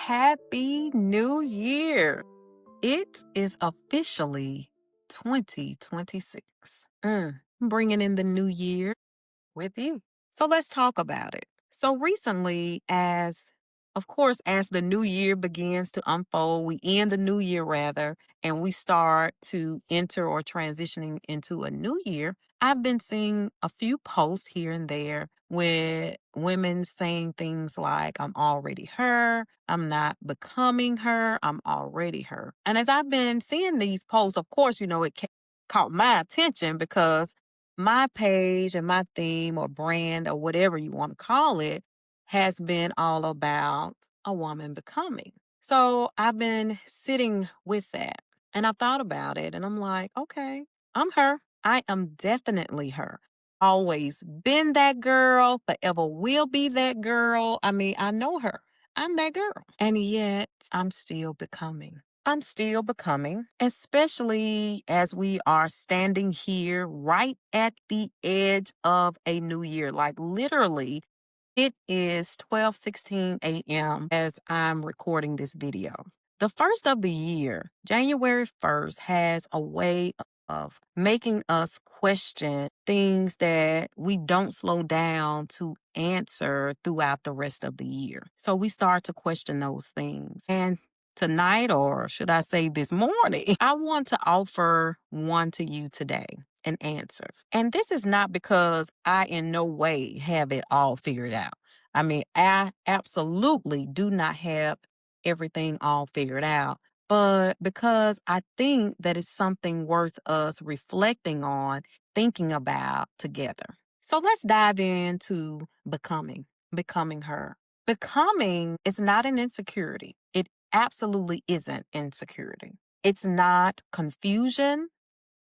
Happy New Year. It is officially 2026. Bringing in the new year with you. So let's talk about it. So recently, of course, as the new year begins to unfold, we end the new year rather, and we start to enter or transitioning into a new year. I've been seeing a few posts here and there with women saying things like, I'm already her, I'm not becoming her, I'm already her. And as I've been seeing these posts, of course, it caught my attention because my page and my theme or brand or whatever you want to call it has been all about a woman becoming. So I've been sitting with that and I thought about it and I'm like, okay, I'm her. I am definitely her. Always been that girl, forever will be that girl. I mean, I know her. I'm that girl. And yet I'm still becoming. I'm still becoming, especially as we are standing here right at the edge of a new year. Like literally, it is 12:16 a.m. as I'm recording this video. The first of the year, January 1st, has a way of making us question things that we don't slow down to answer throughout the rest of the year. So we start to question those things. And tonight, or should I say this morning, I want to offer one to you today, an answer. And this is not because I in no way have it all figured out. I mean, I absolutely do not have everything all figured out, but because I think that it's something worth us reflecting on, thinking about together. So let's dive into becoming her. Becoming is not an insecurity. It absolutely isn't insecurity. It's not confusion,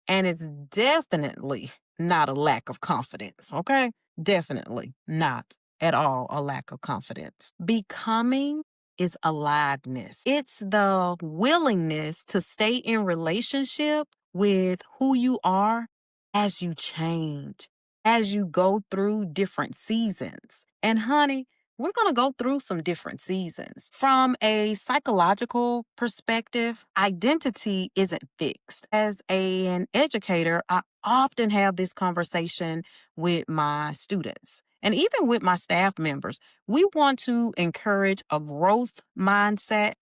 and it's definitely not a lack of confidence, okay? Definitely not at all a lack of confidence. Becoming is aliveness. It's the willingness to stay in relationship with who you are as you change, as you go through different seasons. And honey, we're going to go through some different seasons. From a psychological perspective, identity isn't fixed. As an educator, I often have this conversation with my students and even with my staff members. We want to encourage a growth mindset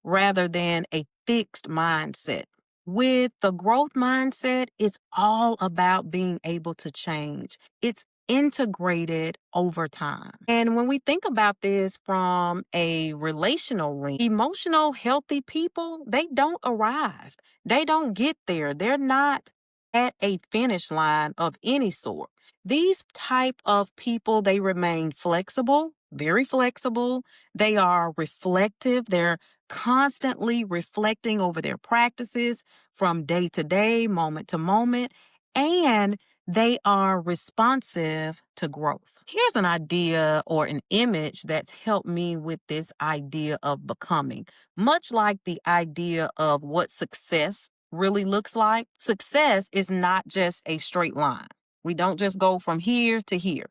rather than a fixed mindset. With the growth mindset, it's all about being able to change. It's integrated over time. And when we think about this from a relational ring, emotional, healthy people, they don't arrive. They don't get there. They're not at a finish line of any sort. These type of people, they remain flexible, very flexible. They are reflective. They're constantly reflecting over their practices from day to day, moment to moment. And they are responsive to growth. Here's an idea or an image that's helped me with this idea of becoming. Much like the idea of what success really looks like, success is not just a straight line. We don't just go from here to here.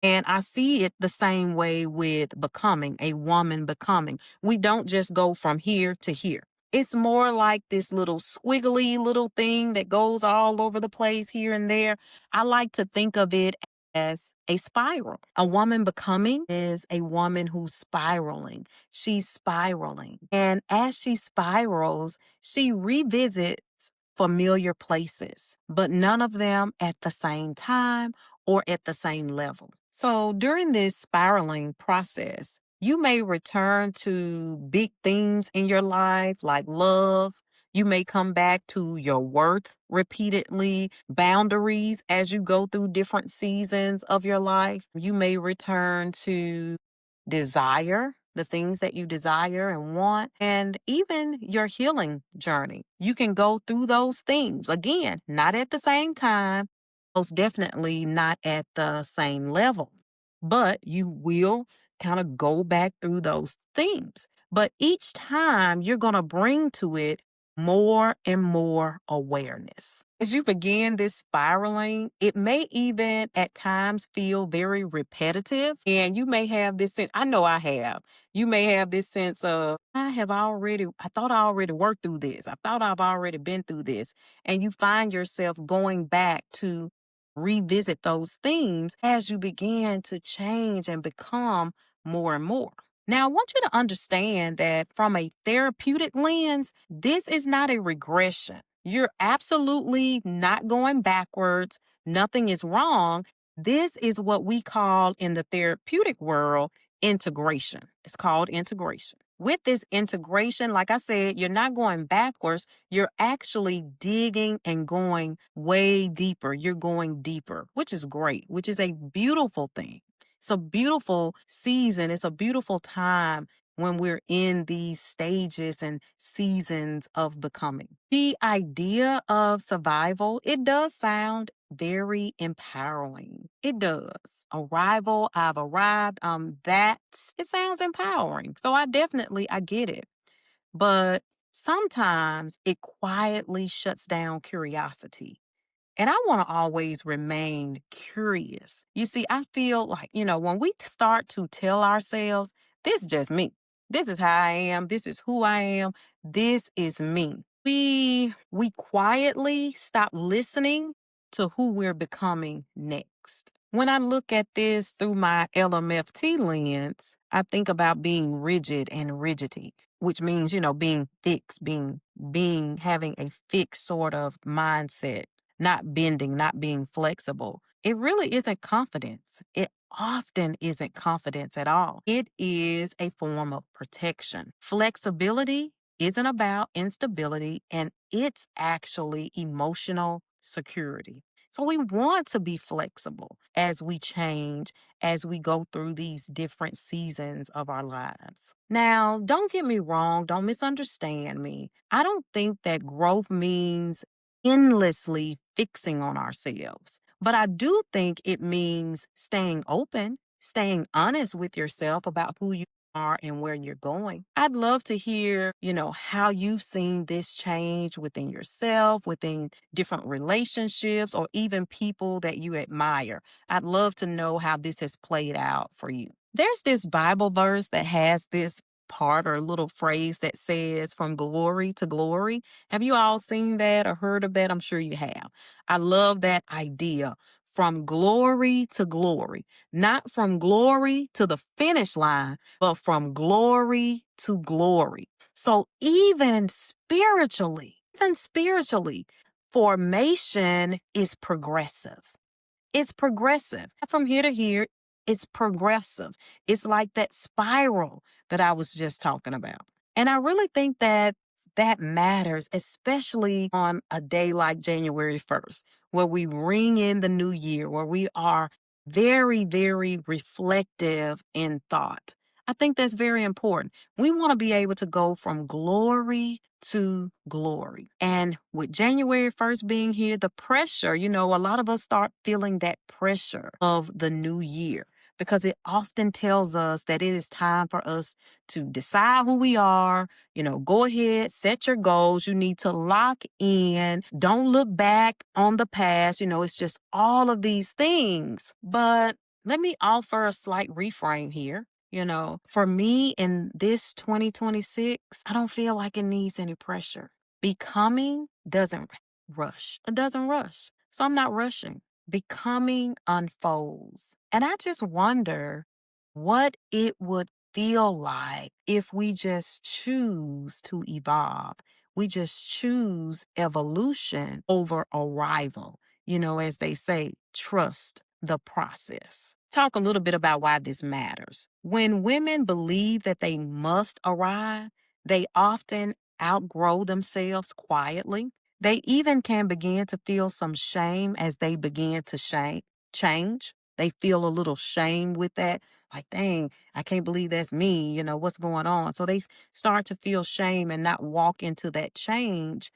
And I see it the same way with becoming, a woman becoming. We don't just go from here to here. It's more like this little squiggly little thing that goes all over the place here and there. I like to think of it as a spiral. A woman becoming is a woman who's spiraling. She's spiraling. And as she spirals, she revisits familiar places, but none of them at the same time or at the same level. So during this spiraling process, you may return to big things in your life like love. You may come back to your worth repeatedly, boundaries as you go through different seasons of your life. You may return to desire, the things that you desire and want, and even your healing journey. You can go through those things again, not at the same time, most definitely not at the same level, but you will kind of go back through those themes. But each time you're going to bring to it more and more awareness. As you begin this spiraling, it may even at times feel very repetitive. And you may have this sense, I know I have. You may have this sense of, I thought I already worked through this. I thought I've already been through this. And you find yourself going back to revisit those themes as you begin to change and become more and more. Now, I want you to understand that from a therapeutic lens, this is not a regression. You're absolutely not going backwards. Nothing is wrong. This is what we call in the therapeutic world integration. It's called integration. With this integration, like I said, you're not going backwards. You're actually digging and going way deeper. You're going deeper, which is great, which is a beautiful thing. It's a beautiful season. It's a beautiful time when we're in these stages and seasons of becoming. The idea of survival, it does sound very empowering. It does. Arrival, I've arrived. It sounds empowering. So I get it. But sometimes it quietly shuts down curiosity. And I want to always remain curious. You see, I feel like, when we start to tell ourselves, this is just me. This is how I am. This is who I am. This is me. We quietly stop listening to who we're becoming next. When I look at this through my LMFT lens, I think about being rigid and rigidity, which means, being fixed, being having a fixed sort of mindset, not bending, not being flexible. It really isn't confidence. It often isn't confidence at all. It is a form of protection. Flexibility isn't about instability, and it's actually emotional security. So we want to be flexible as we change, as we go through these different seasons of our lives. Now, don't get me wrong, don't misunderstand me. I don't think that growth means endlessly fixing on ourselves. But I do think it means staying open, staying honest with yourself about who you are and where you're going. I'd love to hear, how you've seen this change within yourself, within different relationships, or even people that you admire. I'd love to know how this has played out for you. There's this Bible verse that has this part or little phrase that says from glory to glory. Have you all seen that or heard of that? I'm sure you have. I love that idea, from glory to glory, not from glory to the finish line, but from glory to glory. So even spiritually, formation is progressive. It's progressive. From here to here, it's progressive. It's like that spiral that I was just talking about. And I really think that that matters, especially on a day like January 1st, where we ring in the new year, where we are very, very reflective in thought. I think that's very important. We want to be able to go from glory to glory. And with January 1st being here, the pressure, a lot of us start feeling that pressure of the new year because it often tells us that it is time for us to decide who we are. Go ahead, set your goals. You need to lock in. Don't look back on the past. It's just all of these things. But let me offer a slight reframe here. For me in this 2026, I don't feel like it needs any pressure. Becoming doesn't rush. It doesn't rush. So I'm not rushing. Becoming unfolds. And I just wonder what it would feel like if we just choose to evolve. We just choose evolution over arrival. As they say, trust the process. Talk a little bit about why this matters. When women believe that they must arrive, they often outgrow themselves quietly. They even can begin to feel some shame as they begin to change. They feel a little shame with that. Like, dang, I can't believe that's me. What's going on? So they start to feel shame and not walk into that change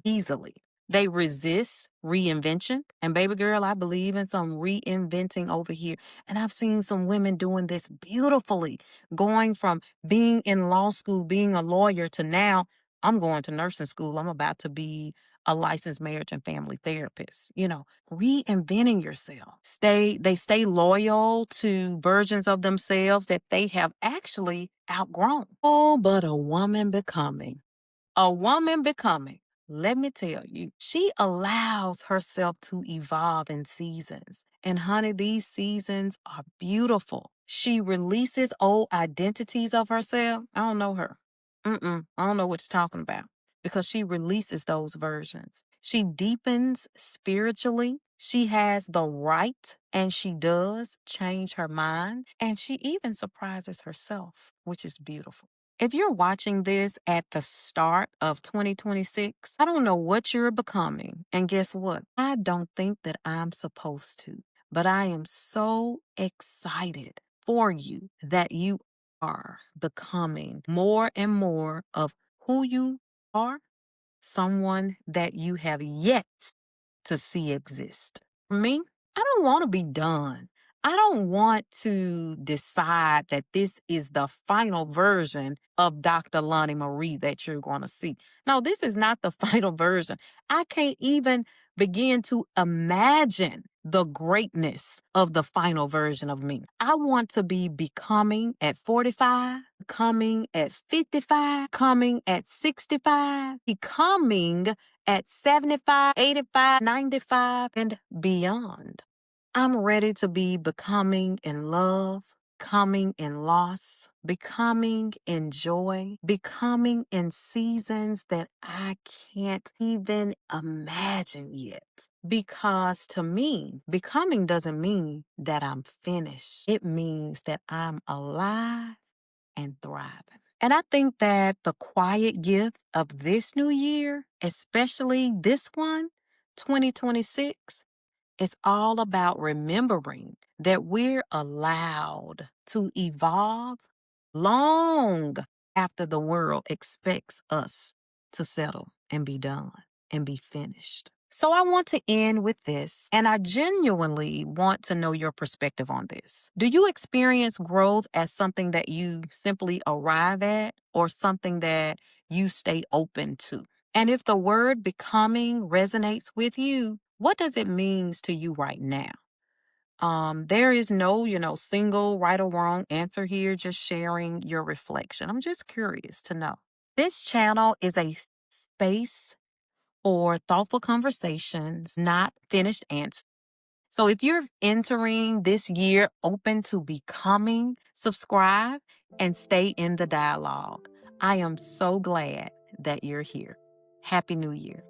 easily. They resist reinvention. And baby girl, I believe in some reinventing over here. And I've seen some women doing this beautifully, going from being in law school, being a lawyer to now I'm going to nursing school. I'm about to be a licensed marriage and family therapist. Reinventing yourself. They stay loyal to versions of themselves that they have actually outgrown. Oh, but a woman becoming, let me tell you, she allows herself to evolve in seasons. And honey, these seasons are beautiful. She releases old identities of herself. I don't know her. I don't know what you're talking about because she releases those versions. She deepens spiritually. She has the right and she does change her mind. And she even surprises herself, which is beautiful. If you're watching this at the start of 2026, I don't know what you're becoming. And guess what? I don't think that I'm supposed to. But I am so excited for you that you are becoming more and more of who you are, someone that you have yet to see exist. For me, I don't want to be done. I don't want to decide that this is the final version of Dr. Lonnie Marie that you're going to see. No, this is not the final version. I can't even begin to imagine the greatness of the final version of me. I want to be becoming at 45, becoming at 55, coming at 65, becoming at 75, 85, 95, and beyond. I'm ready to be becoming in love, becoming in loss, becoming in joy, becoming in seasons that I can't even imagine yet. Because to me, becoming doesn't mean that I'm finished. It means that I'm alive and thriving. And I think that the quiet gift of this new year, especially this one, 2026, it's all about remembering that we're allowed to evolve long after the world expects us to settle and be done and be finished. So I want to end with this, and I genuinely want to know your perspective on this. Do you experience growth as something that you simply arrive at or something that you stay open to? And if the word becoming resonates with you, what does it mean to you right now? There is no, single right or wrong answer here, just sharing your reflection. I'm just curious to know. This channel is a space for thoughtful conversations, not finished answers. So if you're entering this year open to becoming, subscribe and stay in the dialogue. I am so glad that you're here. Happy New Year.